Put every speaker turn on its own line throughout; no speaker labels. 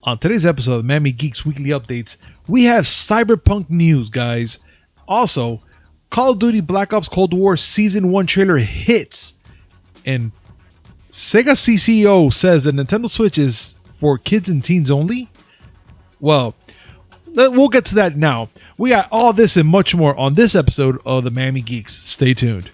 On today's episode of Miami Geeks Weekly Updates, we have Cyberpunk news, guys. Also, Call of Duty Black Ops Cold War Season 1 trailer hits. And Sega CCO says that Nintendo Switch is for kids and teens only. Well, we'll get to that now. We got all this and much more on this episode of the Miami Geeks. Stay tuned.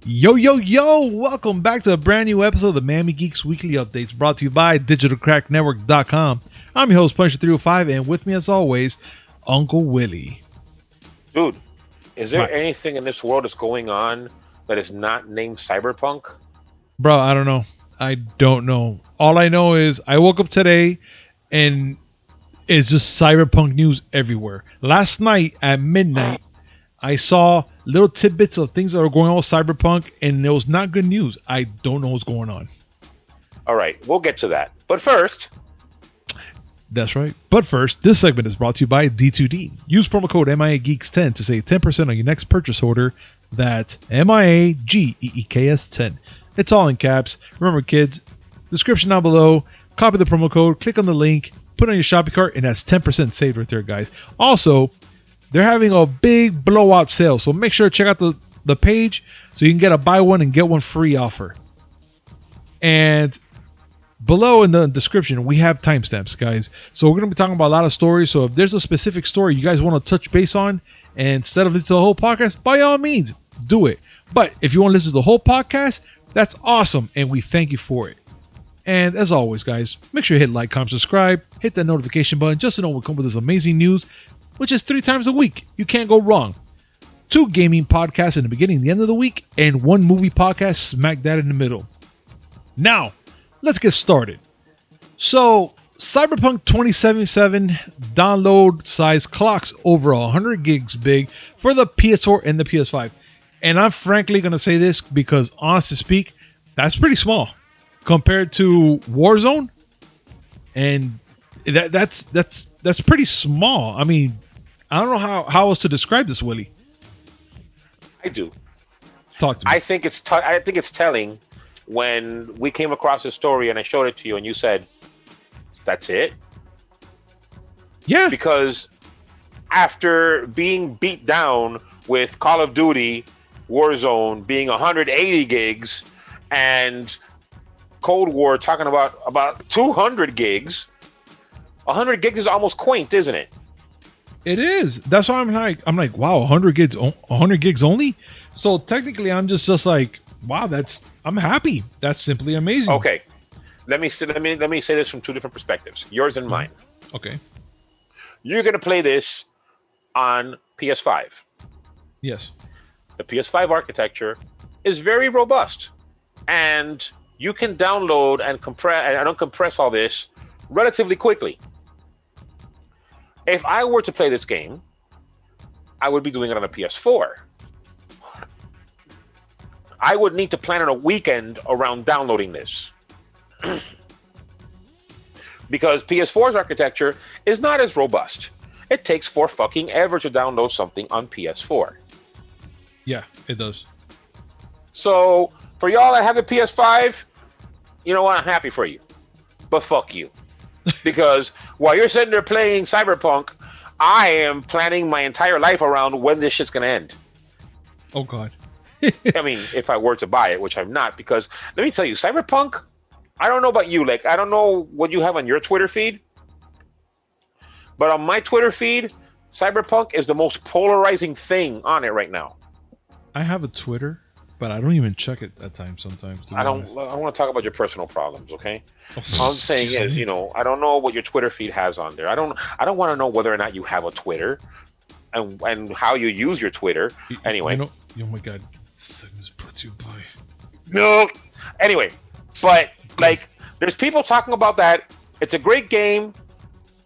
Yo, welcome back to a brand new episode of the Miami Geeks Weekly Updates, brought to you by DigitalCrackNetwork.com. I'm your host, Punisher305, and with me as always, Uncle Willie.
Dude, is there anything in this world that's going on that is not named Cyberpunk?
Bro, I don't know. All I know is I woke up today and it's just Cyberpunk news everywhere. Last night at midnight, I saw little tidbits of things that are going on with Cyberpunk, and it was not good news. I don't know what's going on.
All right, we'll get to that. But first...
That's right. But first, this segment is brought to you by D2D. Use promo code MIAGeeks10 to save 10% on your next purchase order. That's MIAGEEKS10. It's all in caps. Remember, kids, description down below. Copy the promo code, click on the link, put it on your shopping cart, and that's 10% saved right there, guys. Also, they're having a big blowout sale, so make sure to check out the page so you can get a buy one and get one free offer. And below in the description, we have timestamps, guys. So we're going to be talking about a lot of stories. So if there's a specific story you guys want to touch base on, and instead of listening to the whole podcast, by all means, do it. But if you want to listen to the whole podcast, that's awesome, and we thank you for it. And as always, guys, make sure you hit like, comment, subscribe, hit that notification button just to know when we come with this amazing news, which is 3 times a week. You can't go wrong. 2 gaming podcasts in the beginning and the end of the week, and 1 movie podcast smack that in the middle. Now, let's get started. So, Cyberpunk 2077 download size clocks over 100 gigs big for the PS4 and the PS5. And I'm frankly going to say this because, honest to speak, that's pretty small compared to Warzone. And that's pretty small. I mean, I don't know how else to describe this, Willie.
I do.
Talk to me.
I think it's telling when we came across this story and I showed it to you and you said, that's it?
Yeah.
Because after being beat down with Call of Duty Warzone being 180 gigs and Cold War talking about 200 gigs, 100 gigs is almost quaint, isn't it?
It is. That's why I'm like, wow, 100 gigs only. So technically, I'm just like, wow, I'm happy. That's simply amazing.
Okay, let me say this from 2 different perspectives, yours and mine.
Okay.
You're gonna play this on PS5.
Yes.
The PS5 architecture is very robust, and you can download and uncompress all this relatively quickly. If I were to play this game, I would be doing it on a PS4. I would need to plan on a weekend around downloading this. Because PS4's architecture is not as robust. It takes for fucking ever to download something on PS4.
Yeah, it does.
So, for y'all that have the PS5, you know what? I'm happy for you. But fuck you. Because while you're sitting there playing Cyberpunk, I am planning my entire life around when this shit's gonna end.
Oh God.
I mean, if I were to buy it, which I'm not, because let me tell you, Cyberpunk, I don't know about you, like I don't know what you have on your Twitter feed, but on my Twitter feed, Cyberpunk is the most polarizing thing on it right now.
I have a Twitter, but I don't even check it at times sometimes.
I don't want to talk about your personal problems, okay? All I'm saying is, I don't know what your Twitter feed has on there. I don't want to know whether or not you have a Twitter and how you use your Twitter. Anyway.
Oh my God. This segment is brought to you by...
No. Anyway, but like there's people talking about that. It's a great game.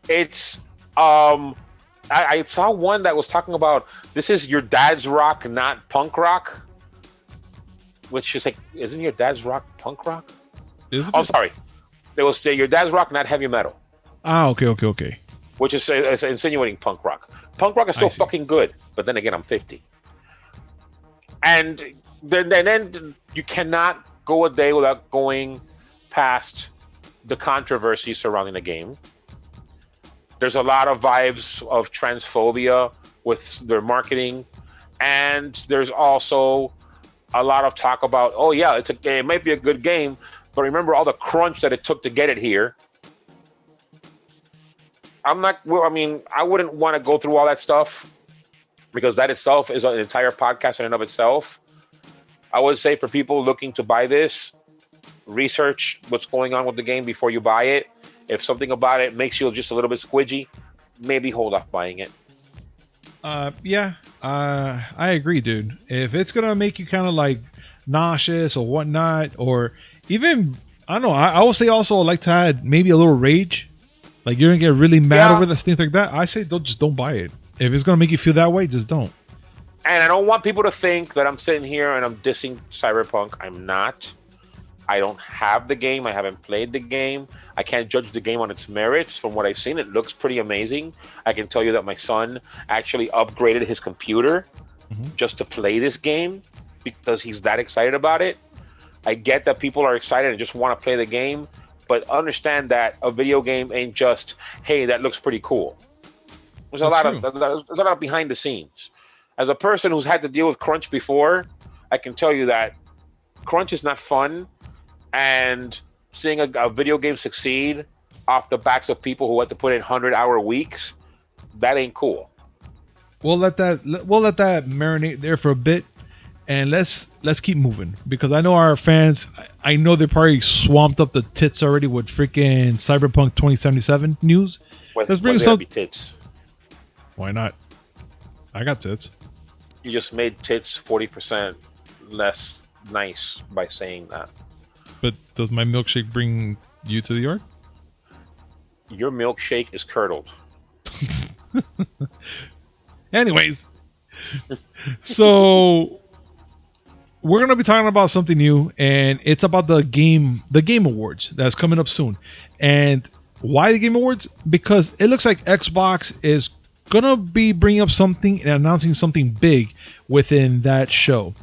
It's I saw one that was talking about this is your dad's rock, not punk rock. Which is like, isn't your dad's rock punk rock?
Isn't
I'm sorry. They will say your dad's rock, not heavy metal.
Okay.
Which is insinuating punk rock. Punk rock is still fucking good, but then again, I'm 50. And then you cannot go a day without going past the controversy surrounding the game. There's a lot of vibes of transphobia with their marketing, and there's also a lot of talk about, oh yeah, it might be a good game, but remember all the crunch that it took to get it here. I wouldn't want to go through all that stuff because that itself is an entire podcast in and of itself. I would say for people looking to buy this, research what's going on with the game before you buy it. If something about it makes you just a little bit squidgy, maybe hold off buying it.
I agree, dude. If it's gonna make you kind of like nauseous or whatnot, or even I don't know, I would say also like to add maybe a little rage. Like you're gonna get really mad over this, things like that. I say don't buy it. If it's gonna make you feel that way, just don't.
And I don't want people to think that I'm sitting here and I'm dissing Cyberpunk. I'm not. I don't have the game. I haven't played the game. I can't judge the game on its merits. From what I've seen, it looks pretty amazing. I can tell you that my son actually upgraded his computer just to play this game because he's that excited about it. I get that people are excited and just want to play the game, but understand that a video game ain't just, hey, that looks pretty cool. There's a lot of behind the scenes. As a person who's had to deal with crunch before, I can tell you that crunch is not fun, and seeing a video game succeed off the backs of people who had to put in 100-hour weeks, that ain't cool.
We'll let that marinate there for a bit, and let's keep moving because I know our fans. I know they're probably swamped up the tits already with freaking Cyberpunk 2077 news. Let's bring some
tits.
Why not? I got tits.
You just made tits 40% less nice by saying that.
But does my milkshake bring you to the yard?
Your milkshake is curdled.
Anyways, so we're gonna be talking about something new, and it's about the Game Awards that's coming up soon. And why the Game Awards? Because it looks like Xbox is gonna be bringing up something and announcing something big within that show.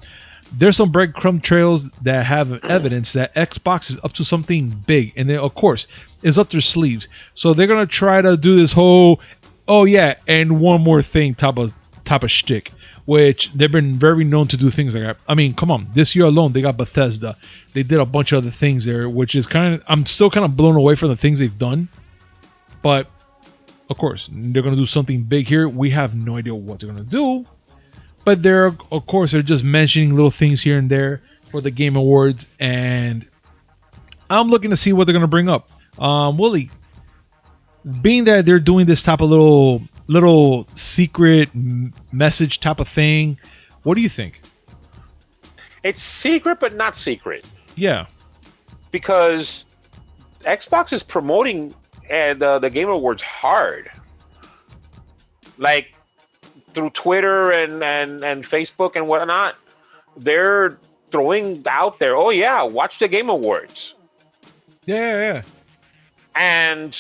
There's some breadcrumb trails that have evidence that Xbox is up to something big, and then of course is up their sleeves. So they're gonna try to do this whole, oh yeah, and one more thing type of shtick, which they've been very known to do things like that. I mean, come on, this year alone they got Bethesda. They did a bunch of other things there, which is I'm still kind of blown away from the things they've done. But of course, they're gonna do something big here. We have no idea what they're gonna do. But they're just mentioning little things here and there for the Game Awards, and I'm looking to see what they're gonna bring up. Willie, being that they're doing this type of little secret message type of thing, what do you think?
It's secret, but not secret.
Yeah,
because Xbox is promoting the Game Awards hard, like through Twitter and Facebook and whatnot. They're throwing out there, oh yeah, watch the Game Awards.
Yeah.
And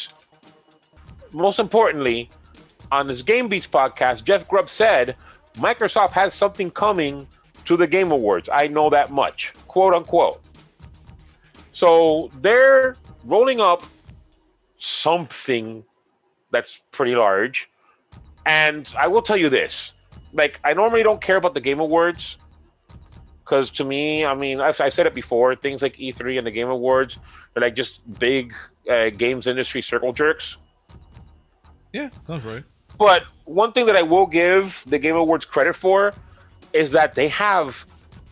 most importantly, on this Game Beats podcast, Jeff Grubb said Microsoft has something coming to the Game Awards. I know that much, quote unquote. So they're rolling up something that's pretty large. And I will tell you this, like, I normally don't care about the Game Awards because to me, I mean, I've said it before, things like E3 and the Game Awards are like just big games industry circle jerks.
Yeah, that's right.
But one thing that I will give the Game Awards credit for is that they have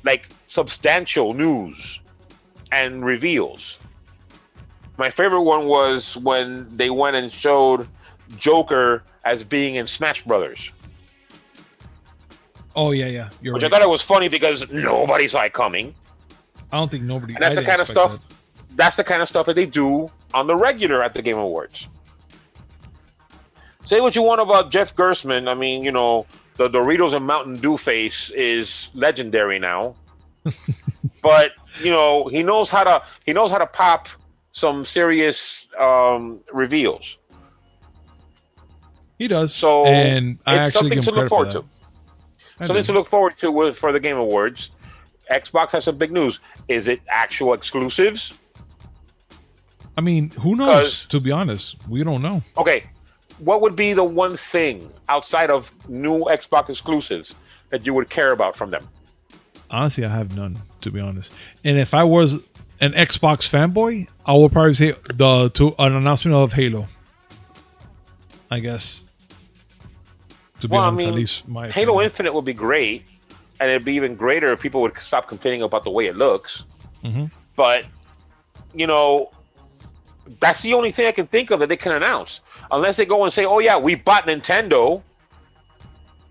like substantial news and reveals. My favorite one was when they went and showed Joker as being in Smash Brothers.
Oh yeah.
Which right. I thought it was funny because nobody saw it coming.
I don't think nobody.
And that's the kind of stuff. That's the kind of stuff that they do on the regular at the Game Awards. Say what you want about Jeff Gerstmann. I mean, you know, the Doritos and Mountain Dew face is legendary now. But you know, he knows how to pop some serious reveals.
He does.
So
and I
it's
actually
something to look forward to. Something to look forward to for the Game Awards. Xbox has some big news. Is it actual exclusives?
I mean, who knows? To be honest, we don't know.
Okay, what would be the one thing outside of new Xbox exclusives that you would care about from them?
Honestly, I have none, to be honest. And if I was an Xbox fanboy, I would probably say an announcement of Halo. I guess. To be honest, at least my
Halo
opinion.
Infinite would be great, and it'd be even greater if people would stop complaining about the way it looks.
Mm-hmm.
But, you know, that's the only thing I can think of that they can announce. Unless they go and say, oh, yeah, we bought Nintendo.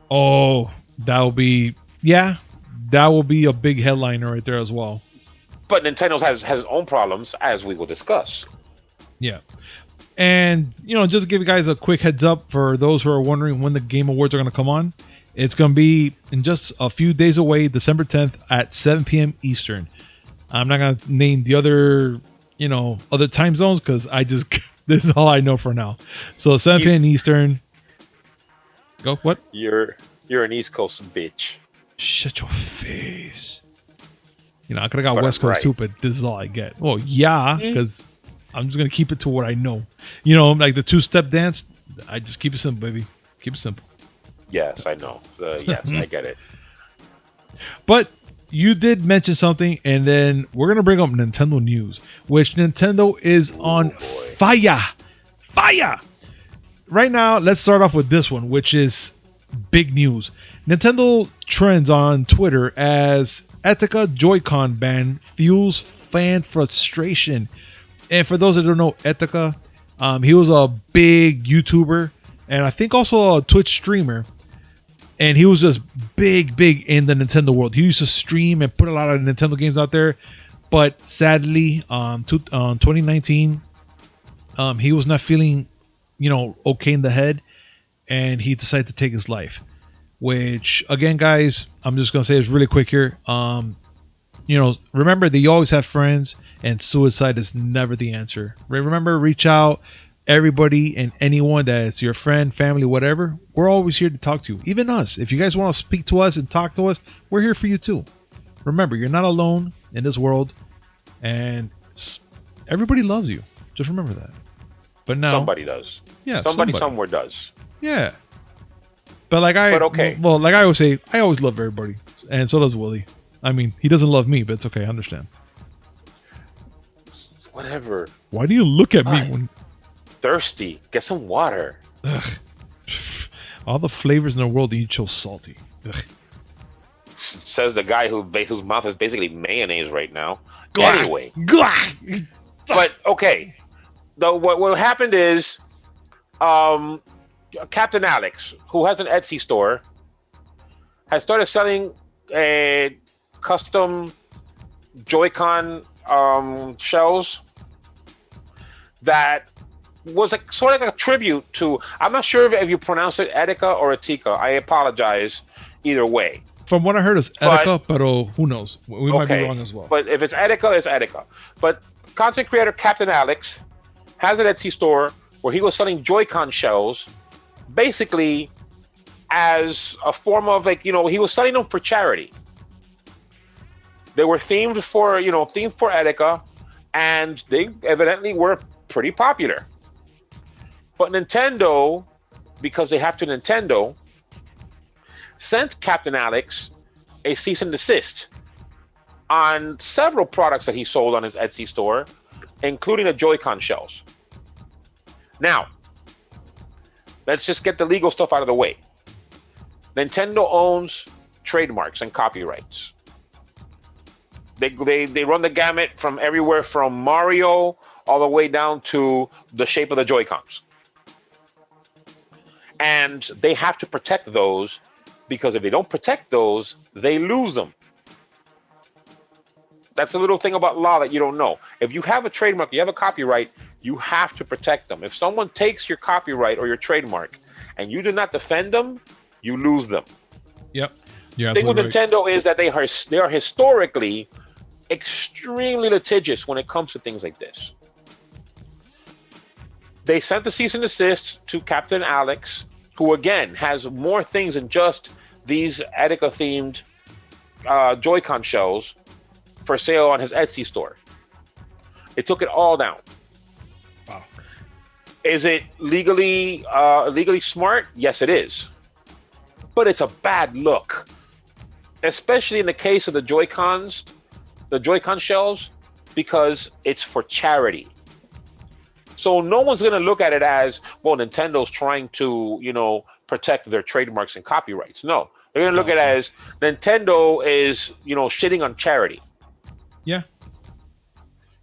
Oh, that will be a big headliner right there as well.
But Nintendo has its own problems, as we will discuss.
Yeah. And, just to give you guys a quick heads up for those who are wondering when the Game Awards are going to come on, it's going to be in just a few days away, December 10th at 7 p.m. Eastern. I'm not going to name the other time zones because this is all I know for now. So 7 p.m. Eastern. Go, what?
You're an East Coast bitch.
Shut your face. I could have got West Coast too, but this is all I get. Well, yeah, because I'm just going to keep it to what I know. Like the two-step dance, I just keep it simple, baby. Keep it simple.
Yes, I know. Yes, I get it.
But you did mention something, and then we're going to bring up Nintendo news, which Nintendo is on fire. Fire! Right now, let's start off with this one, which is big news. Nintendo trends on Twitter as Etika Joy-Con ban fuels fan frustration. And for those that don't know Etika, he was a big YouTuber and I think also a Twitch streamer. And he was just big in the Nintendo world. He used to stream and put a lot of Nintendo games out there. But sadly, 2019, he was not feeling, okay in the head. And he decided to take his life. Which, again, guys, I'm just going to say this really quick here. Remember that you always have friends and suicide is never the answer. Remember, reach out. Everybody and anyone that is your friend, family, whatever, we're always here to talk to you. Even us. If you guys want to speak to us and talk to us, we're here for you too. Remember, you're not alone in this world and everybody loves you. Just remember that. But now
somebody does.
Yeah.
Somebody somewhere does.
Yeah. But okay. Well, like I always say, I always love everybody. And so does Willie. I mean, he doesn't love me, but it's okay. I understand.
Whatever.
Why do you look at me when
thirsty? Get some water.
Ugh. All the flavors in the world, you chose salty. Ugh.
Says the guy whose mouth is basically mayonnaise right now. Anyway. But okay. What happened is Captain Alex, who has an Etsy store, has started selling a custom Joy-Con shells that was sort of like a tribute to, I'm not sure if you pronounce it Etika or Etika. I apologize either way.
From what I heard, it's Etika, but who knows? We might be wrong as well.
But if it's Etika, it's Etika. But content creator Captain Alex has an Etsy store where he was selling Joy-Con shells basically as a form of he was selling them for charity. They were themed for Etika, and they evidently were pretty popular. But Nintendo, because they have to Nintendo, sent Captain Alex a cease and desist on several products that he sold on his Etsy store, including the Joy-Con shells. Now, let's just get the legal stuff out of the way. Nintendo owns trademarks and copyrights. They run the gamut from everywhere from Mario all the way down to the shape of the Joy-Cons. And they have to protect those, because if they don't protect those, they lose them. That's a little thing about law that you don't know. If you have a trademark, you have a copyright, you have to protect them. If someone takes your copyright or your trademark and you do not defend them, you lose them.
Yep.
The thing with Nintendo is that they are historically extremely litigious when it comes to things like this. They sent the cease and desist to Captain Alex, who again has more things than just these Etika-themed Joy-Con shells for sale on his Etsy store. It took it all down.
Wow.
Is it legally smart? Yes, it is. But it's a bad look, especially in the case of the Joy-Cons, the Joy-Con shells, because it's for charity. So no one's going to look at it as, well, Nintendo's trying to, protect their trademarks and copyrights. No, they're going to look at it as Nintendo is, shitting on charity.
Yeah.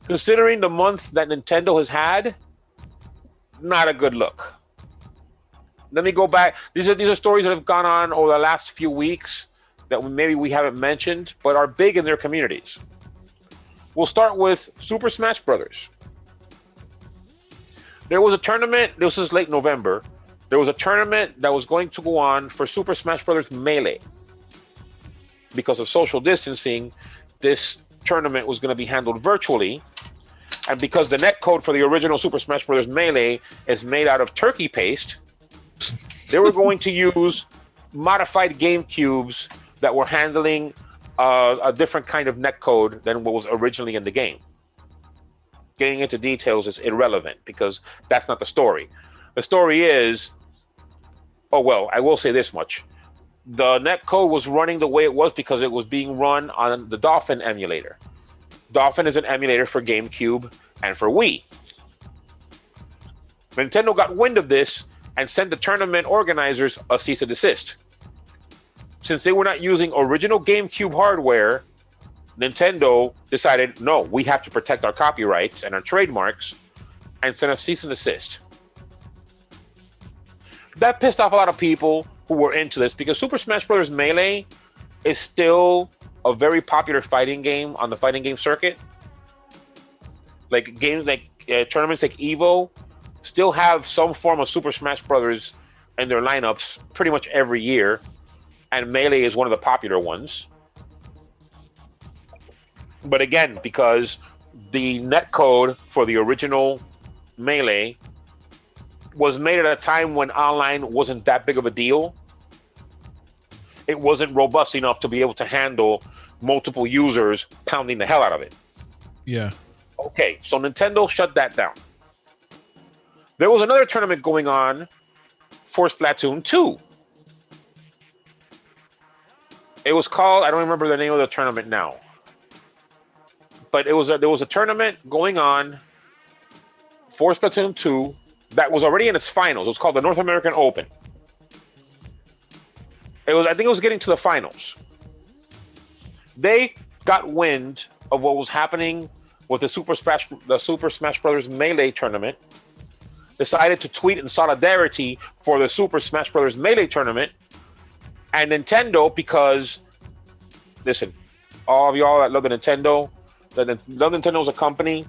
Considering the month that Nintendo has had, not a good look. Let me go back. These are stories that have gone on over the last few weeks that maybe we haven't mentioned, but are big in their communities. We'll start with Super Smash Brothers. There was a tournament. This was late November. There was a tournament that was going to go on for Super Smash Brothers Melee. Because of social distancing, this tournament was going to be handled virtually. And because the netcode for the original Super Smash Brothers Melee is made out of turkey paste, they were going to use modified GameCubes that were handling a different kind of netcode than what was originally in the game. Getting into details is irrelevant because that's not the story. The story is, I will say this much. The netcode was running the way it was because it was being run on the Dolphin emulator. Dolphin is an emulator for GameCube and for Wii. Nintendo got wind of this and sent the tournament organizers a cease and desist. Since they were not using original GameCube hardware, Nintendo decided, no, we have to protect our copyrights and our trademarks, and sent a cease and desist. That pissed off a lot of people who were into this because Super Smash Bros. Melee is still a very popular fighting game on the fighting game circuit. Like games like tournaments like Evo still have some form of Super Smash Brothers in their lineups pretty much every year, and Melee is one of the popular ones. But again, because the netcode for the original Melee was made at a time when online wasn't that big of a deal, it wasn't robust enough to be able to handle multiple users pounding the hell out of it.
Yeah.
Okay, so Nintendo shut that down. There was another tournament going on for Splatoon 2. It was called, I don't remember the name of the tournament now. But there was a tournament going on for Splatoon 2 that was already in its finals. It was called the North American Open. I think it was getting to the finals. They got wind of what was happening with the Super Smash Bros. Melee tournament, decided to tweet in solidarity for the Super Smash Bros. Melee tournament, and Nintendo, because, listen, all of y'all that love the Nintendo, love Nintendo as a company,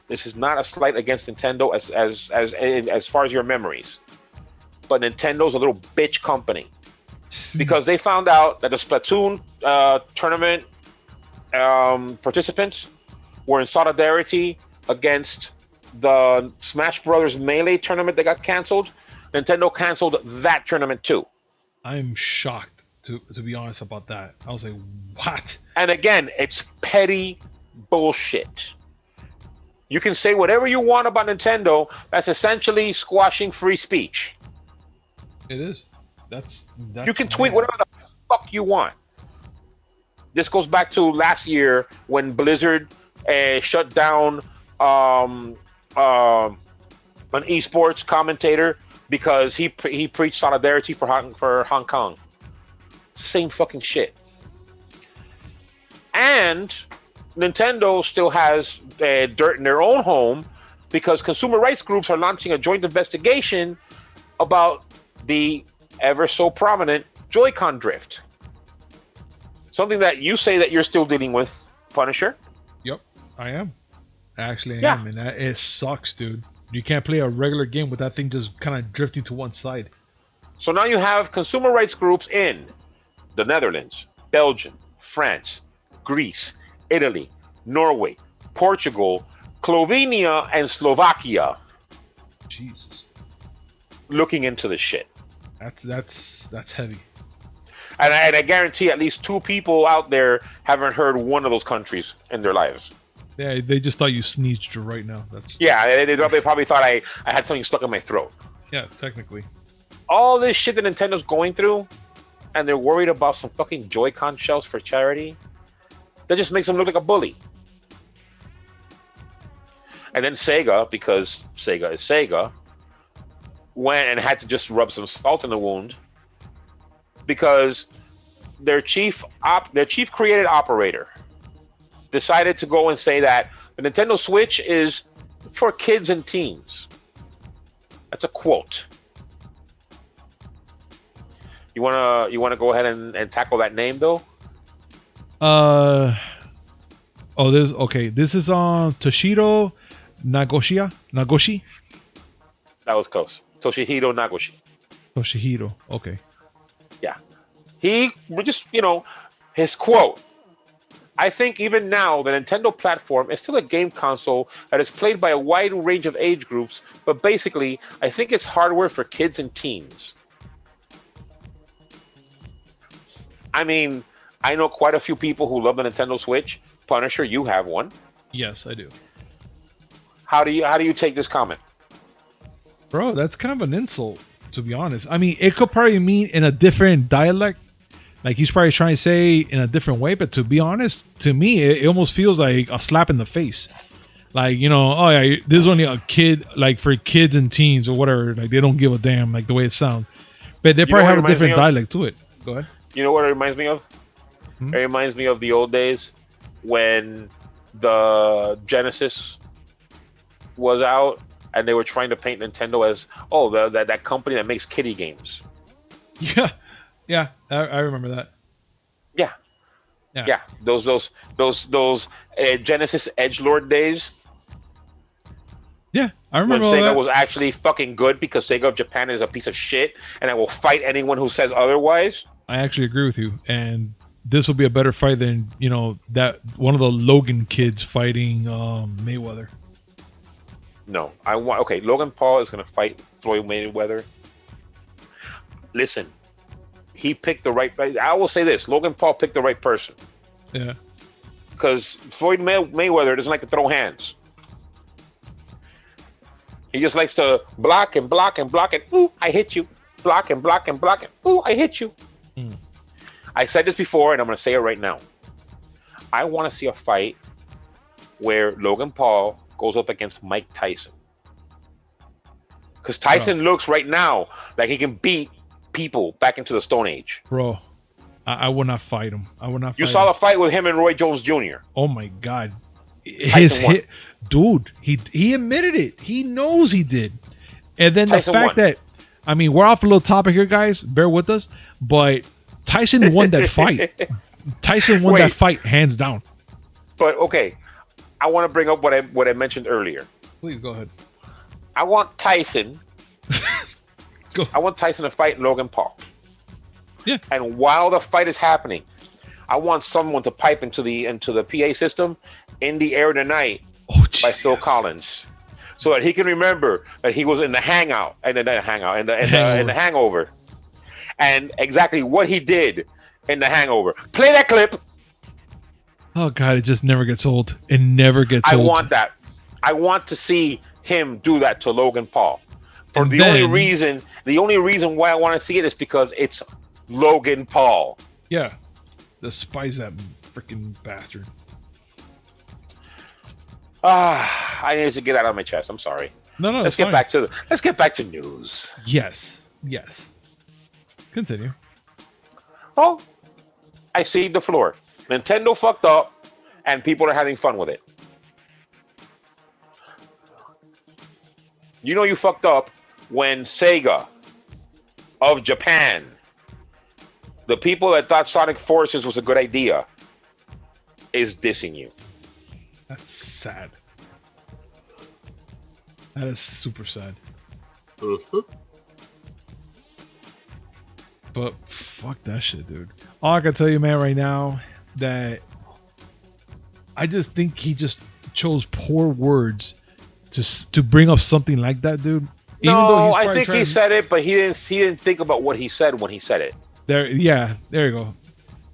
this is not a slight against Nintendo as far as your memories, but Nintendo's a little bitch company. Because they found out that the Splatoon tournament participants were in solidarity against the Smash Brothers Melee tournament that got canceled. Nintendo canceled that tournament too.
I'm shocked, to be honest, about that. I was like, what?
And again, it's petty bullshit. You can say whatever you want about Nintendo. That's essentially squashing free speech.
It is. That's
you can tweet whatever the fuck you want. This goes back to last year when Blizzard shut down an esports commentator because he preached solidarity for Hong Kong. Same fucking shit. And Nintendo still has dirt in their own home because consumer rights groups are launching a joint investigation about the ever so prominent Joy-Con drift. Something that you say that you're still dealing with, Punisher.
Yep, I am. Actually, I am. And it sucks, dude. You can't play a regular game with that thing just kind of drifting to one side.
So now you have consumer rights groups in the Netherlands, Belgium, France, Greece, Italy, Norway, Portugal, Slovenia, and Slovakia.
Jesus.
Looking into this shit.
That's heavy.
And I guarantee at least 2 people out there haven't heard one of those countries in their lives.
Yeah, they just thought you sneezed right now. That's
Yeah, they probably thought I had something stuck in my throat.
yeah, technically.
All this shit that Nintendo's going through, and they're worried about some fucking Joy-Con shells for charity, that just makes them look like a bully. And then Sega, because Sega is Sega, went and had to just rub some salt in the wound because their chief creative operator decided to go and say that the Nintendo Switch is for kids and teens. That's a quote. You wanna go ahead and tackle that name though?
This is on Toshiro Nagoshi.
That was close. Toshihiro Nagoshi.
Toshihiro. Okay.
Yeah. He just, his quote. I think even now the Nintendo platform is still a game console that is played by a wide range of age groups, but basically, I think it's hardware for kids and teens. I mean, I know quite a few people who love the Nintendo Switch. Punisher, you have one.
Yes, I do.
How do you take this comment?
Bro, that's kind of an insult, to be honest. I mean, it could probably mean in a different dialect. Like he's probably trying to say in a different way, but to be honest, to me, it almost feels like a slap in the face. Like, oh yeah, this is only a kid, like for kids and teens or whatever. Like they don't give a damn, like the way it sounds. But they probably have a different dialect to it. Go ahead.
You know what it reminds me of? It reminds me of the old days when the Genesis was out and they were trying to paint Nintendo as that company that makes kiddie games.
Yeah, I remember that.
Yeah. Those Genesis Edgelord days.
Yeah, I remember
when Sega
that.
was actually fucking good because Sega of Japan is a piece of shit and I will fight anyone who says otherwise.
I actually agree with you, and this will be a better fight than that one of the Logan kids fighting Mayweather.
No, Logan Paul is going to fight Floyd Mayweather. Listen, he picked the right. I will say this: Logan Paul picked the right person.
Yeah.
Because Floyd Mayweather doesn't like to throw hands. He just likes to block and block and block and ooh, I hit you. Block and block and block and ooh, I hit you. I said this before, and I'm going to say it right now. I want to see a fight where Logan Paul goes up against Mike Tyson. Because Tyson looks right now like he can beat people back into the Stone Age.
Bro, I will not fight him.
You saw the fight with him and Roy Jones Jr.
Oh my God. His hit, dude, he admitted it. He knows he did. And then Tyson the fact won. That, I mean, we're off a little topic here, guys. Bear with us. But Tyson won that fight. Tyson won that fight hands down.
But okay, I want to bring up what I mentioned earlier.
Please go ahead.
I want Tyson. I want Tyson to fight Logan Paul.
Yeah.
And while the fight is happening, I want someone to pipe into the PA system "In the Air Tonight" by Phil Collins, so that he can remember that he was in the Hangout and in the Hangover, and exactly what he did in the Hangover. Play that clip.
Oh God, it just never gets old. It never gets old.
I want that. I want to see him do that to Logan Paul. For the only reason why I want to see it is because it's Logan Paul.
Yeah. Despise that freaking bastard.
I need to get out of my chest. I'm sorry.
No,
let's get back to news.
Yes. Continue.
Oh, I see the floor. Nintendo fucked up, and people are having fun with it. You know you fucked up when Sega of Japan, the people that thought Sonic Forces was a good idea, is dissing you.
That's sad. That is super sad. But fuck that shit, dude. All I can tell you, man, right now, that I just think he just chose poor words to bring up something like that, dude.
No, I think he said it, but he didn't think about what he said when he said it.
There you go.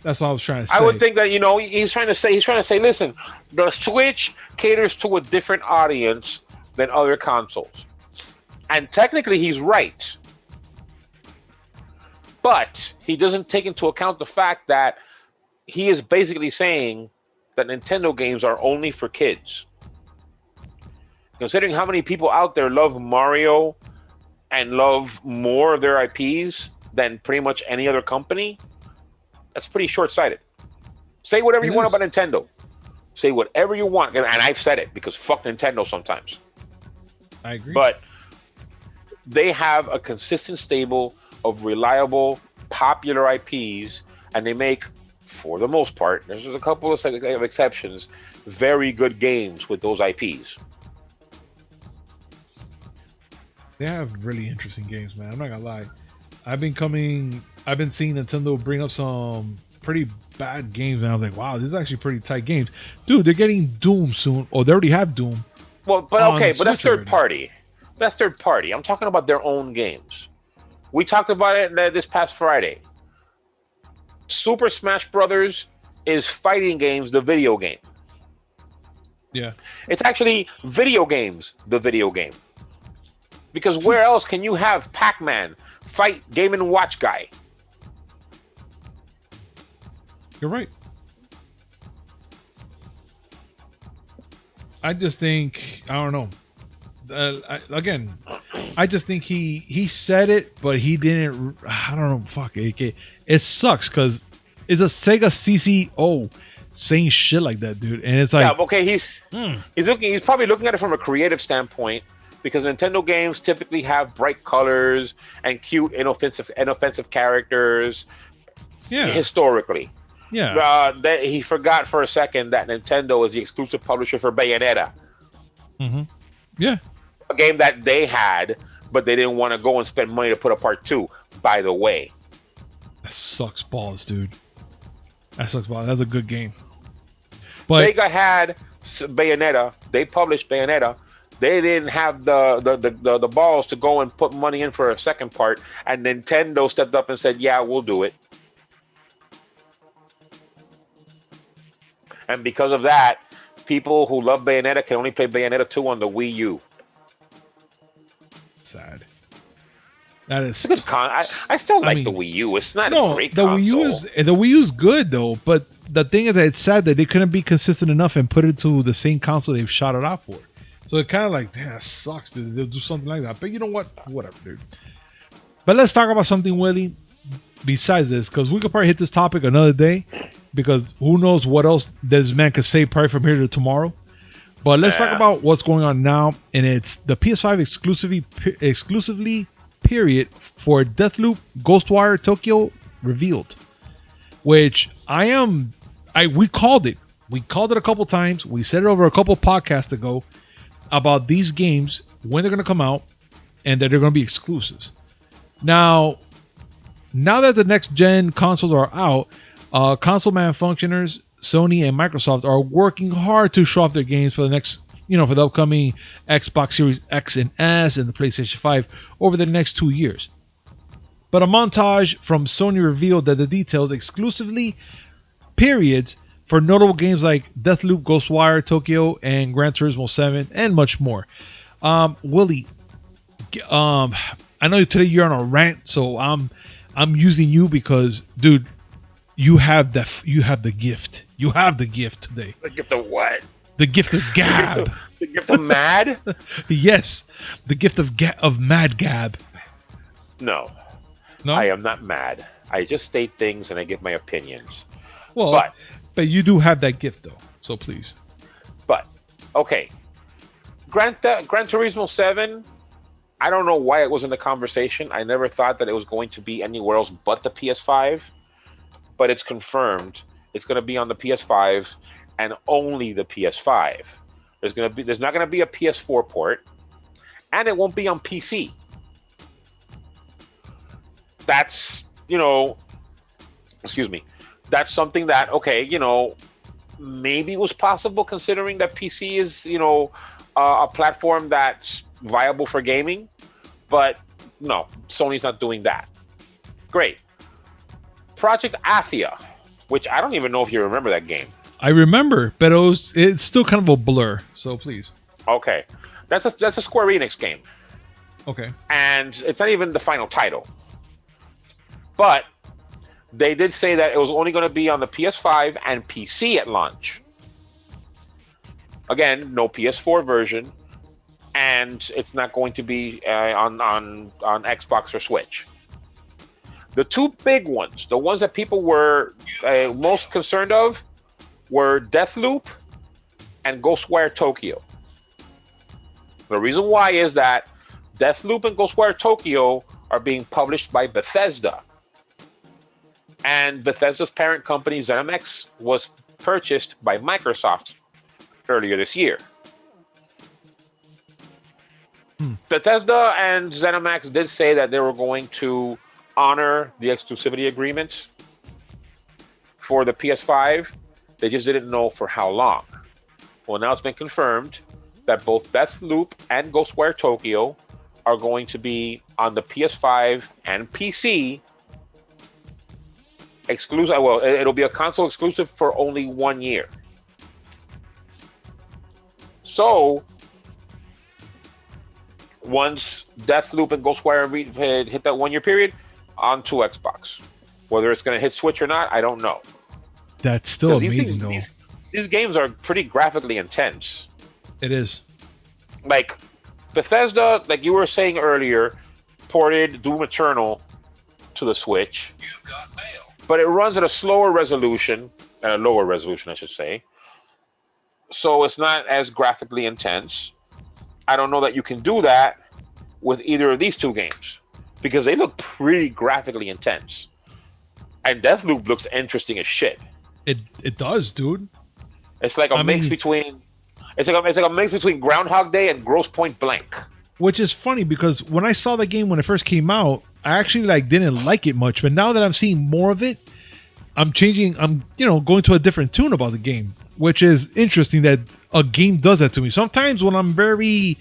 That's what I was trying to say.
I would think that he's trying to say, listen, the Switch caters to a different audience than other consoles, and technically he's right, but he doesn't take into account the fact that he is basically saying that Nintendo games are only for kids. Considering how many people out there love Mario and love more of their IPs than pretty much any other company, that's pretty short-sighted. Say whatever you want about Nintendo. Say whatever you want, and I've said it because fuck Nintendo sometimes.
I agree.
But they have a consistent stable of reliable, popular IPs, and they make, for the most part, there's a couple of exceptions, very good games with those IPs.
They have really interesting games, man. I'm not gonna lie. I've been seeing Nintendo bring up some pretty bad games, and I was like, wow, this is actually pretty tight games. Dude, they're getting Doom soon. Or they already have Doom.
Well, but okay, but that's third party. That's third party. I'm talking about their own games. We talked about it this past Friday. Super Smash Brothers is fighting games, the video game.
Yeah.
It's actually video games, the video game. Because where else can you have Pac-Man fight Game & Watch guy?
You're right. I just think, I don't know. I just think he said it, but he didn't. I don't know. Fuck it. It sucks because it's a Sega CCO saying shit like that, dude. And it's like,
yeah, okay. He's probably looking at it from a creative standpoint, because Nintendo games typically have bright colors and cute, inoffensive characters.
Yeah.
Historically.
Yeah.
He forgot for a second that Nintendo is the exclusive publisher for Bayonetta.
Mm-hmm. Yeah.
A game that they had, but they didn't want to go and spend money to put a part 2, by the way.
That sucks balls, dude. That sucks balls. That's a good game. But
Sega had Bayonetta. They published Bayonetta. They didn't have the balls to go and put money in for a second part, and Nintendo stepped up and said, yeah, we'll do it. And because of that, people who love Bayonetta can only play Bayonetta 2 on the Wii U.
Sad. That is.
I still like the Wii U. It's not a great console.
The Wii U is good though, but the thing is that it's sad that they couldn't be consistent enough and put it to the same console they've shot it out for. So it kind of like, damn, that sucks, dude. They'll do something like that. But you know what? Whatever, dude. But let's talk about something, Willie, besides this, because we could probably hit this topic another day, because who knows what else this man could say probably from here to tomorrow. But let's talk about what's going on now, and it's the PS5 exclusively period for Deathloop Ghostwire Tokyo revealed, which we called it. We called it a couple times. We said it over a couple podcasts ago about these games, when they're going to come out, and that they're going to be exclusives. Now that the next gen consoles are out, console manufacturers Sony and Microsoft are working hard to show off their games for the next, for the upcoming Xbox Series X and S and the PlayStation 5 over the next 2 years. But a montage from Sony revealed that the details exclusively periods for notable games like Deathloop, Ghostwire Tokyo, and Gran Turismo 7, and much more. Willie, I know today you're on a rant, so I'm using you because, dude, you have the gift. You have the gift today.
The gift of what?
The gift of gab.
The gift of mad?
Yes, the gift of mad gab.
No, I am not mad. I just state things and I give my opinions.
Well, but you do have that gift though, so please.
But okay, Gran Turismo 7. I don't know why it was in the conversation. I never thought that it was going to be anywhere else but the PS5. But it's confirmed. It's going to be on the PS5 and only the PS5. There's not going to be a PS4 port, and it won't be on PC. That's, excuse me. That's something that, maybe was possible considering that PC is, a platform that's viable for gaming. But no, Sony's not doing that. Great. Project Athia, which I don't even know if you remember that game.
I remember, but it's still kind of a blur. So please.
Okay, that's a Square Enix game.
Okay.
And it's not even the final title. But they did say that it was only going to be on the PS5 and PC at launch. Again, no PS4 version, and it's not going to be on Xbox or Switch. The two big ones, the ones that people were most concerned of, were Deathloop and Ghostwire Tokyo. The reason why is that Deathloop and Ghostwire Tokyo are being published by Bethesda. And Bethesda's parent company, ZeniMax, was purchased by Microsoft earlier this year. Bethesda and ZeniMax did say that they were going to honor the exclusivity agreements for the PS5. They just didn't know for how long. Well, now it's been confirmed that both Deathloop and Ghostwire Tokyo are going to be on the PS5 and PC exclusive. Well, it'll be a console exclusive for only 1 year. So once Deathloop and Ghostwire hit that 1 year period, on to Xbox. Whether it's going to hit Switch or not, I don't know.
That's still amazing, though.
These games are pretty graphically intense.
It is.
Like Bethesda, like you were saying earlier, ported Doom Eternal to the Switch. You've got mail. But it runs at a slower resolution, a lower resolution, I should say. So it's not as graphically intense. I don't know that you can do that with either of these two games because they look pretty graphically intense. And Deathloop looks interesting as shit.
It does, dude.
It's like a mix between it's like a mix between Groundhog Day and Grosse Point Blank.
Which is funny because when I saw the game when it first came out, I actually didn't like it much. But now that I'm seeing more of it, I'm going to a different tune about the game, which is interesting that a game does that to me. Sometimes when I'm very,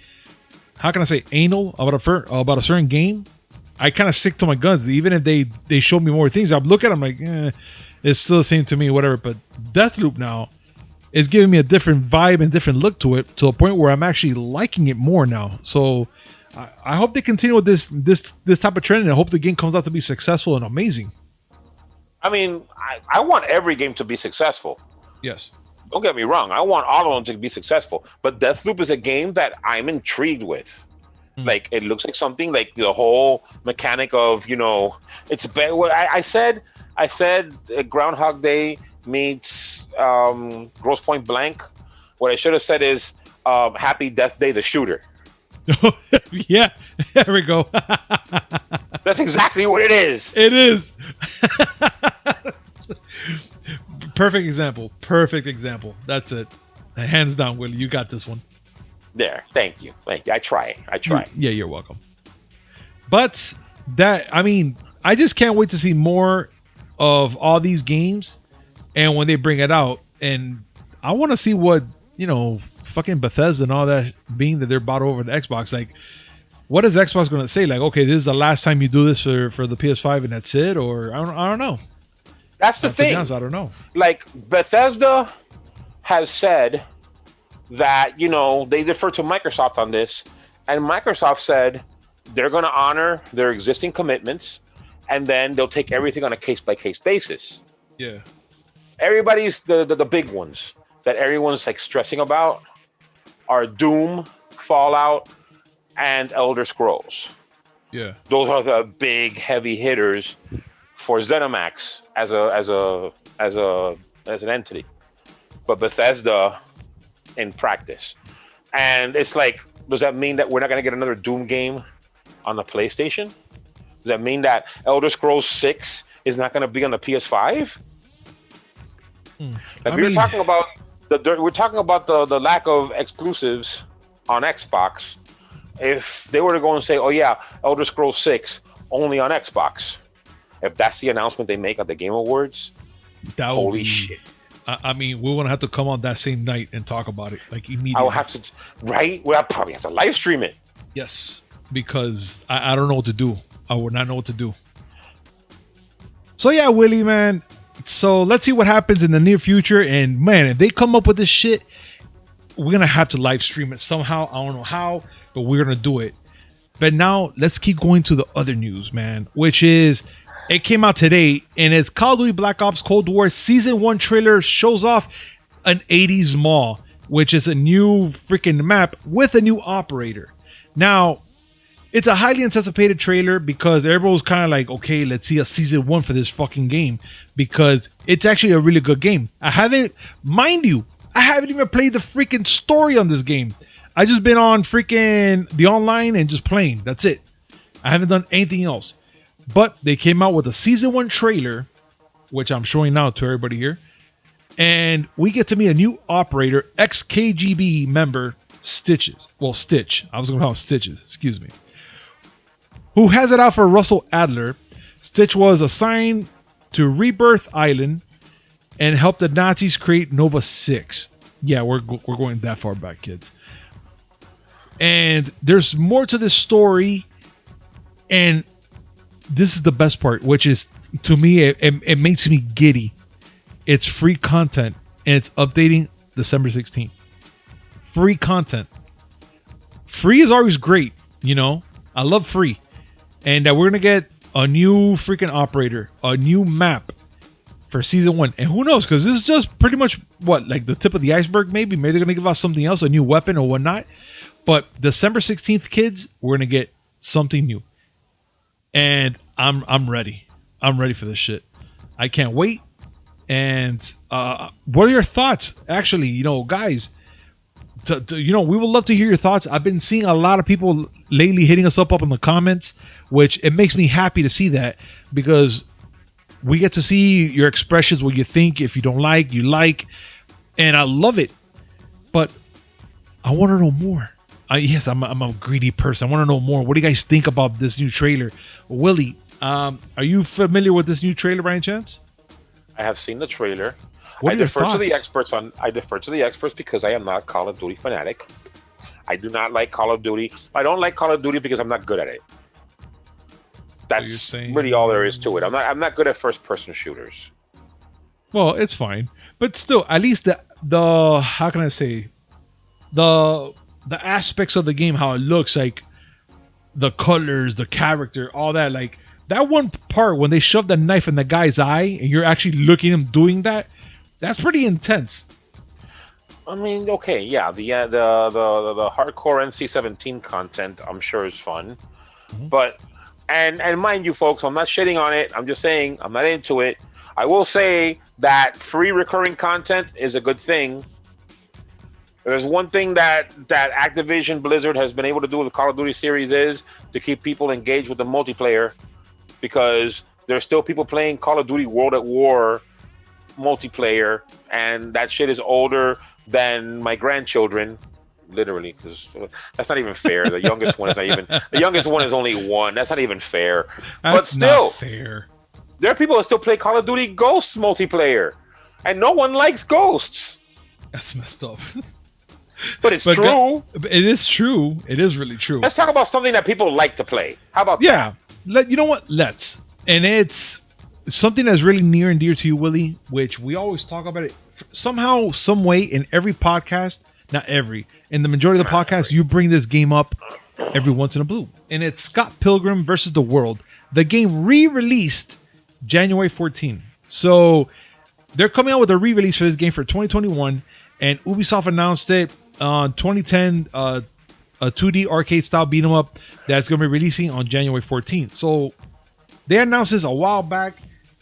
how can I say, anal about a certain game, I kind of stick to my guns. Even if they show me more things, I look at them like, it's still the same to me, whatever. But Deathloop now is giving me a different vibe and different look to it, to a point where I'm actually liking it more now. So I hope they continue with this type of trend, and I hope the game comes out to be successful and amazing.
I mean, I want every game to be successful.
Yes.
Don't get me wrong. I want all of them to be successful. But Deathloop is a game that I'm intrigued with. Like, it looks like something like the whole mechanic of, it's better. I said Groundhog Day meets Grosse Point Blank. What I should have said is Happy Death Day, the shooter.
Yeah, there we go.
That's exactly what it is.
It is. Perfect example. That's it. Hands down, Willie. You got this one.
There. Thank you. I try.
Yeah, you're welcome. But I just can't wait to see more of all these games, and when they bring it out, and I want to see what fucking Bethesda and all that, being that they're bought over the Xbox. Like, what is Xbox going to say? Like, okay, this is the last time you do this for the PS5, and that's it, or I don't know.
That's the thing.
To be honest, I don't know.
Like, Bethesda has said that they defer to Microsoft on this, and Microsoft said they're going to honor their existing commitments, and then they'll take everything on a case-by-case basis.
Yeah.
Everybody's the big ones that everyone's stressing about are Doom, Fallout, and Elder Scrolls.
Yeah.
Those are the big heavy hitters for ZeniMax as an entity. But Bethesda in practice. And it's like, does that mean that we're not going to get another Doom game on the PlayStation? Does that mean that Elder Scrolls 6 is not going to be on the PS5? We're talking about the lack of exclusives on Xbox. If they were to go and say, oh yeah, Elder Scrolls 6 only on Xbox, if that's the announcement they make at the Game Awards, holy shit.
We wouldn't have to come on that same night and talk about it immediately.
I will have to, right? Well, I'll probably have to live stream it.
Yes, because I don't know what to do. I would not know what to do. So yeah, Willie, man. So let's see what happens in the near future. And man, if they come up with this shit, we're gonna have to live stream it somehow. I don't know how, but we're gonna do it. But now let's keep going to the other news, man, which is it came out today, and it's Call of Duty Black Ops Cold War Season 1 trailer shows off an 80s mall, which is a new freaking map with a new operator. Now, it's a highly anticipated trailer because everyone was kind of like, okay, let's see a Season 1 for this fucking game because it's actually a really good game. I haven't even played the freaking story on this game. I just been on freaking the online and just playing. That's it. I haven't done anything else. But they came out with a Season 1 trailer, which I'm showing now to everybody here. And we get to meet a new operator, ex-KGB member, Stitch. I was going to call him Stitches. Excuse me. Who has it out for Russell Adler. Stitch was assigned to Rebirth Island and helped the Nazis create Nova 6. Yeah, we're going that far back, kids. And there's more to this story. And this is the best part, which is, to me, it makes me giddy. It's free content, and it's updating December 16th. Free content. Free is always great, you know? I love free. And we're going to get a new freaking operator, a new map for Season 1. And who knows, because this is just pretty much, like the tip of the iceberg, maybe. Maybe they're going to give us something else, a new weapon or whatnot. But December 16th, kids, we're going to get something new. And I'm ready. I'm ready for this shit. I can't wait. And what are your thoughts? Actually, guys, we would love to hear your thoughts. I've been seeing a lot of people lately hitting us up in the comments, which it makes me happy to see that because we get to see your expressions, what you think. If you don't like, you like. And I love it. But I want to know more. Yes, I'm a greedy person. I want to know more. What do you guys think about this new trailer? Willie, are you familiar with this new trailer by any chance?
I have seen the trailer.
What
I
are your
defer
thoughts?
I defer to the experts because I am not Call of Duty fanatic. I do not like Call of Duty. I don't like Call of Duty because I'm not good at it. That's really all there is to it. I'm not good at first person shooters.
Well, it's fine. But still, at least the how can I say, the aspects of the game, how it looks, like the colors, the character, all that, like that one part when they shove the knife in the guy's eye and you're actually looking at him doing that, that's pretty intense.
I mean, okay, yeah, the hardcore NC-17 content I'm sure is fun, but and mind you, folks, I'm not shitting on it. I'm just saying I'm not into it. I will say that free recurring content is a good thing. There's one thing that Activision Blizzard has been able to do with the Call of Duty series is to keep people engaged with the multiplayer, because there's still people playing Call of Duty World at War multiplayer, and that shit is older than my grandchildren, literally, because that's not even fair. The youngest one is only one. That's not even fair.
That's
but still,
not fair.
There are people that still play Call of Duty Ghosts multiplayer, and no one likes Ghosts.
That's messed up.
But it's true.
It is true. It is really true.
Let's talk about something that people like to play. How about
that? You know what? Let's. And it's something that's really near and dear to you, Willie, which we always talk about it somehow, some way in every podcast. Not every. In the majority of the podcasts, you bring this game up every once in a blue. And it's Scott Pilgrim versus the World. The game re-released January 14th. So they're coming out with a re-release for this game for 2021. And Ubisoft announced it on 2010, a 2D arcade style beat 'em up that's going to be releasing on January 14th. So they announced this a while back,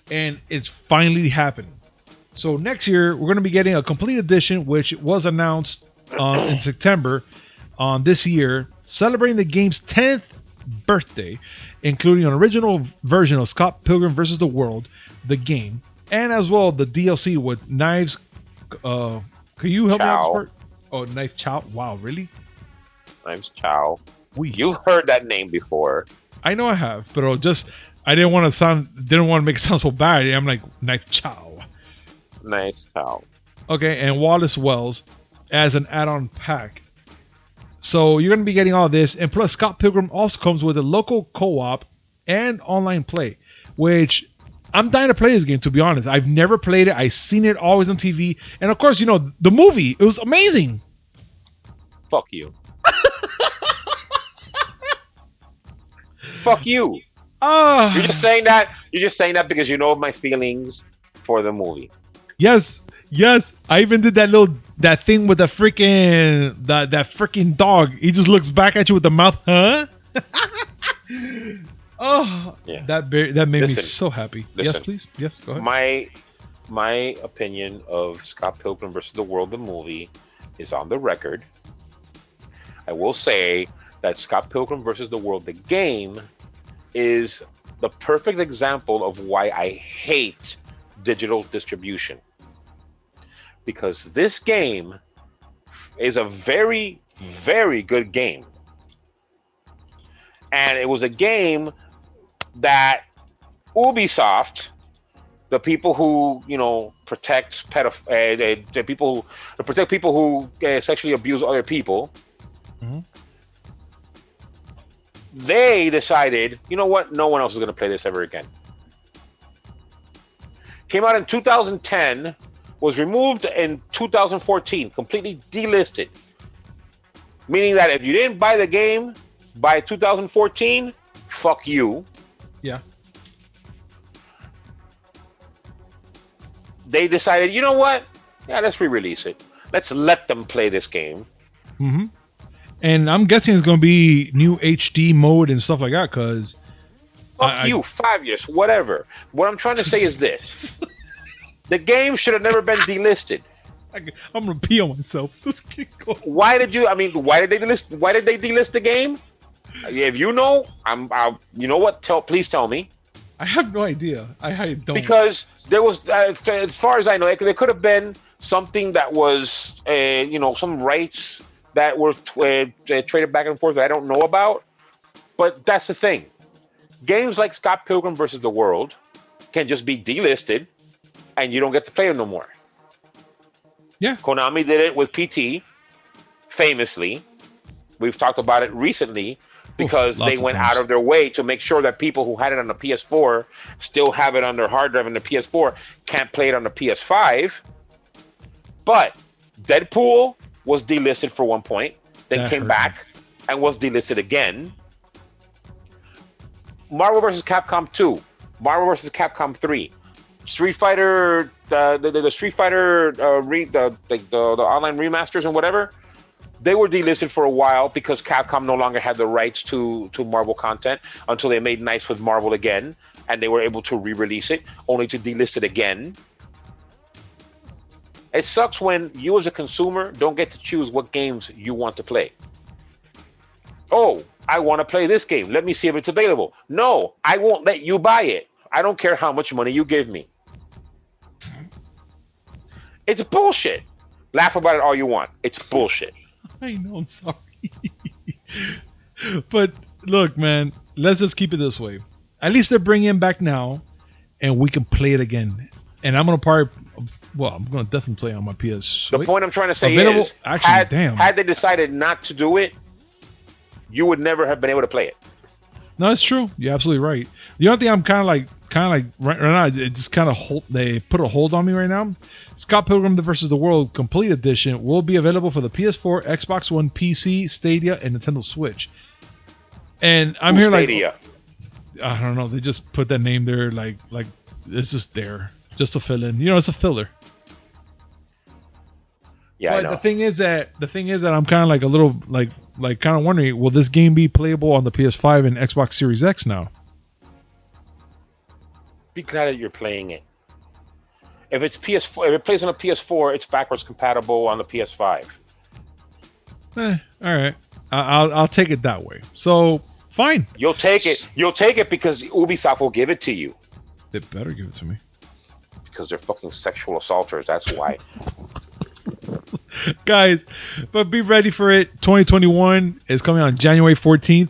and it's finally happening. So next year, we're going to be getting a complete edition, which was announced in September this year, celebrating the game's 10th birthday, including an original version of Scott Pilgrim vs. the World, the game, and as well the DLC with Knives. Can you help me out with part? Oh, Knife Chow. Wow, really?
Knives Chow. You've heard that name before.
I know I have, but I didn't want to make it sound so bad. I'm like, Knife Chow.
Nice Chow.
Okay, and Wallace Wells as an add-on pack. So you're going to be getting all this, and plus Scott Pilgrim also comes with a local co-op and online play, which I'm dying to play this game, to be honest. I've never played it. I've seen it always on TV. And of course, the movie, it was amazing.
Fuck you. Fuck you. You're just saying that. You're just saying that because you know my feelings for the movie.
Yes. I even did that thing with that freaking dog. He just looks back at you with the mouth, huh? Oh, yeah. That made me so happy. Yes, please. Yes, go ahead.
My opinion of Scott Pilgrim versus the World, the movie, is on the record. I will say that Scott Pilgrim versus the World, the game, is the perfect example of why I hate digital distribution. Because this game is a very, very good game. And it was a game that Ubisoft, the people who protect the people who protect people who sexually abuse other people, they decided, you know what? No one else is going to play this ever again. Came out in 2010, was removed in 2014, completely delisted. Meaning that if you didn't buy the game by 2014, fuck you.
Yeah.
They decided, you know what? Yeah, let's re-release it. Let's let them play this game.
Mm-hmm. And I'm guessing it's going to be new HD mode and stuff like that, because...
Fuck you, 5 years, whatever. What I'm trying to say is this. The game should have never been delisted.
I'm going to pee on myself. Let's keep going.
Why did they delist the game? If you know, you know what? Please tell me.
I have no idea. I don't.
Because there was, as far as I know, there could have been something that was, some rights that were traded back and forth that I don't know about. But that's the thing. Games like Scott Pilgrim versus the World can just be delisted, and you don't get to play them no more.
Yeah.
Konami did it with PT, famously. We've talked about it recently because they went out of their way to make sure that people who had it on the PS4 still have it on their hard drive on the PS4, can't play it on the PS5. But Deadpool was delisted for one point, then came back and was delisted again. Marvel vs. Capcom 2, Marvel vs. Capcom 3, Street Fighter, the Street Fighter, the online remasters and whatever, they were delisted for a while because Capcom no longer had the rights to Marvel content until they made nice with Marvel again, and they were able to re-release it, only to delist it again. It sucks when you as a consumer don't get to choose what games you want to play. Oh, I want to play this game. Let me see if it's available. No, I won't let you buy it. I don't care how much money you give me. It's bullshit. Laugh about it all you want. It's bullshit.
I know, I'm sorry. But look, man, let's just keep it this way. At least they're bringing it back now, and we can play it again. And I'm going to I'm going to definitely play on my PS.
The point I'm trying to say is, had they decided not to do it, you would never have been able to play it.
No, it's true. You're absolutely right. The only thing I'm kind of like right now, it just kind of they put a hold on me right now. Scott Pilgrim vs. the World Complete Edition will be available for the PS4, Xbox One, PC, Stadia, and Nintendo Switch. And I'm here
Stadia?
I don't know. They just put that name there, like it's just there, just to fill in. It's a filler.
Yeah,
but
I know.
the thing is that I'm kind of like a little like kind of wondering, will this game be playable on the PS5 and Xbox Series X now?
Be glad that you're playing it. If it's PS4, if it plays on a PS4, it's backwards compatible on the PS5.
All right. I'll take it that way. So fine.
You'll take it. You'll take it because Ubisoft will give it to you.
They better give it to me.
Because they're fucking sexual assaulters. That's why.
Guys, but be ready for it. 2021 is coming on January 14th.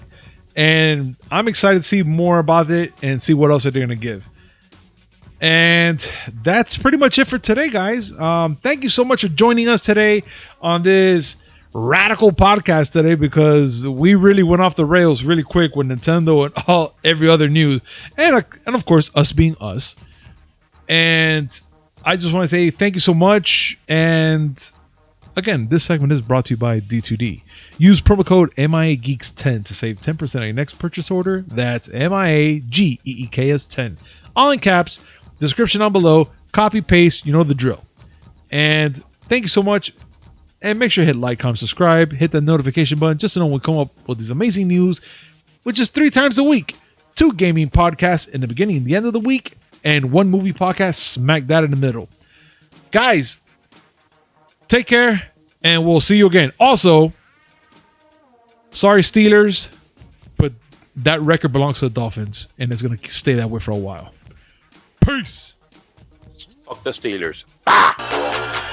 And I'm excited to see more about it and see what else they're going to give. And that's pretty much it for today, guys. Thank you so much for joining us today on this radical podcast today, because we really went off the rails really quick with Nintendo and every other news. And of course, us being us. And I just want to say thank you so much. And again, this segment is brought to you by D2D. Use promo code MIAGeeks10 to save 10% on your next purchase order. That's MIAGEEKS10. All in caps. Description down below. Copy, paste. You know the drill. And thank you so much. And make sure to hit like, comment, subscribe. Hit the notification button just to know when we come up with these amazing news, which is 3 times a week. 2 gaming podcasts in the beginning and the end of the week. And 1 movie podcast smack that in the middle. Guys, take care. And we'll see you again. Also, sorry, Steelers, but that record belongs to the Dolphins, and it's going to stay that way for a while. Peace.
Fuck the Steelers. Ah!